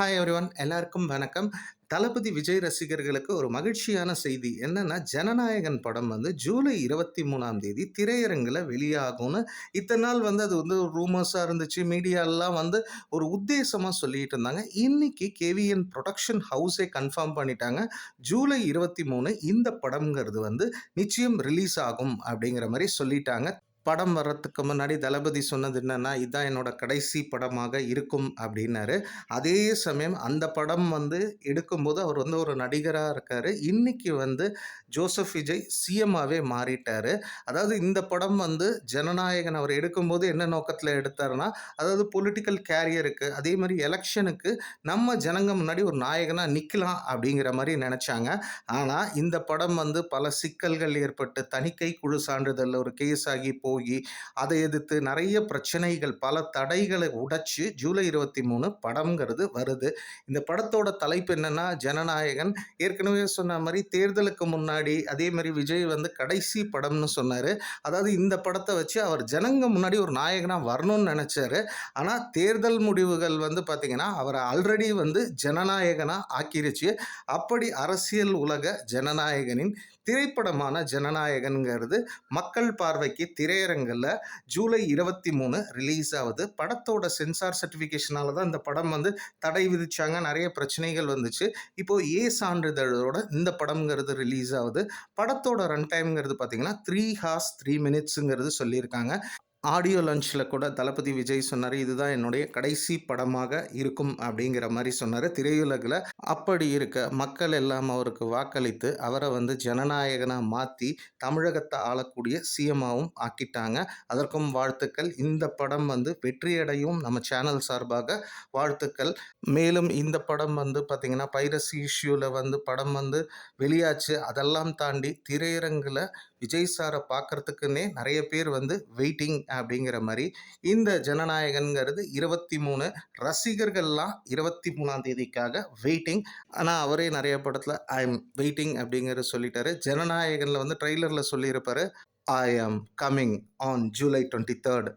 Hi everyone எல்லாருக்கும் வணக்கம். தளபதி விஜய் ரசிகர்களுக்கு ஒரு மகிழ்ச்சியான செய்தி என்னன்னா, ஜனநாயகன் படம் வந்து ஜூலை 23ஆம் தேதி திரையரங்குல வெளியாகும்னு இத்தன நாள் வந்து அது வந்து ஒரு ரூமர்ஸா இருந்துச்சு. மீடியாலாம் வந்து ஒரு உத்தேசமா சொல்லிட்டு இருந்தாங்க. இன்னைக்கு கேவிஎன் புரொடக்ஷன் ஹவுஸே கன்ஃபார்ம் பண்ணிட்டாங்க. ஜூலை 23 இந்த படம்ங்கிறது வந்து நிச்சயம் ரிலீஸ் ஆகும் அப்படிங்கிற மாரி சொல்லிட்டாங்க. படம் வர்றதுக்கு முன்னாடி தளபதி சொன்னது என்னன்னா, "இதான் என்னோட கடைசி படமாக இருக்கும்" அப்படின்னாரு. அதே சமயம் அந்த படம் வந்து எடுக்கும்போது அவர் வந்து ஒரு நடிகரா இருக்காரு. இன்னைக்கு வந்து ஜோசப் விஜய் சிஎம்மாவே மாறிட்டாரு. அதாவது இந்த படம் வந்து ஜனநாயகன் அவர் எடுக்கும்போது என்ன நோக்கத்துல எடுத்தாருன்னா, அதாவது பொலிட்டிக்கல் கேரியருக்கு அதே மாரி எலக்ஷனுக்கு நம்ம ஜனங்க முன்னாடி ஒரு நாயகனா நிக்கலாம் அப்படிங்கிற மாரி நெனச்சாங்க. ஆனா இந்த படம் வந்து பல சிக்கல்கள் ஏற்பட்டு தணிக்கை குழு சான்றிதழ்ல ஒரு கேஸ் ஆகி போயி, அதை எதிர்த்து நெறைய பிரச்சனைகள், பல தடைகளை உடைச்சு ஜூலை 23 படம்ங்கிறது வருது. இந்த படத்தோட தலைப்பு என்னன்னா, ஜனநாயகன். ஏற்கனவே சொன்ன மாரி தேர்தலுக்கு முன்னாடி அதே மாரி விஜய் வந்து கடைசி படம்னு சொன்னாரு. அதாவது இந்த படத்த வச்சு அவர் ஜனங்க முன்னாடி ஒரு நாயகனா வரணும்னு நெனச்சாரு. ஆனா தேர்தல் முடிவுகள் வந்து பார்த்தீங்கன்னா, அவர ஆல்ரெடி வந்து ஜனநாயகனா ஆக்கிருச்சு. அப்படி அரசியல் உலக ஜனநாயகனின் திரைப்படமான ஜனநாயகன்ங்கிறது மக்கள் பார்வைக்கு திரையரங்குல ஜூலை 23 ரிலீஸ் ஆகுது. படத்தோட சென்சார் சர்டிஃபிகேஷனால தான் இந்த படம் வந்து தடை விதிச்சாங்க. நெறைய பிரச்சனைகள் வந்துச்சு. இப்போ ஏ சான்றிதழோட இந்த படம்ங்கிறது ரிலீஸ் ஆகுது. படத்தோட ரன் டைம்ங்கிறது பார்த்தீங்கன்னா, 3 ஹார்ஸ் 3 மினிட்ஸ்ங்கிறது சொல்லியிருக்காங்க. ஆடியோ லான்ச்ல கூட தளபதி விஜய் சொன்னாரு, "இதுதான் என்னுடைய கடைசி படமாக இருக்கும்" அப்படிங்கிற மாரி சொன்னாரு. திரையுலகுல அப்படி இருக்க மக்கள் எல்லாம் அவருக்கு வாக்களித்து, அவர வந்து ஜனநாயகனா மாத்தி தமிழகத்த ஆளக்கூடிய சிஎம்மாவும் ஆக்கிட்டாங்க. அதற்கும் வாழ்த்துக்கள். இந்த படம் வந்து வெற்றியடையும் நம்ம சேனல் சார்பாக வாழ்த்துக்கள். மேலும் இந்த படம் வந்து பார்த்தீங்கன்னா, பைரசி இஷ்யூல வந்து படம் வந்து வெளியாச்சு. அதெல்லாம் தாண்டி திரையரங்குல விஜய் சார பார்க்கறதுக்குன்னே நெறைய பேர் வந்து வெயிட்டிங் அப்படிங்கிற மாரி, இந்த ஜனநாயகன்ங்கிறது 23 ரசிகர்கள்லாம் 23ஆம் தேதிக்காக வெயிட்டிங். ஆனா, அவரே நெறைய படத்துல ஐ அம் வெயிட்டிங் அப்படிங்கிறத சொல்லிட்டாரு. ஜனநாயகன்ல வந்து ட்ரெய்லர்ல சொல்லியிருப்பாரு, "ஐ அம் கமிங் ஆன் ஜூலை 23."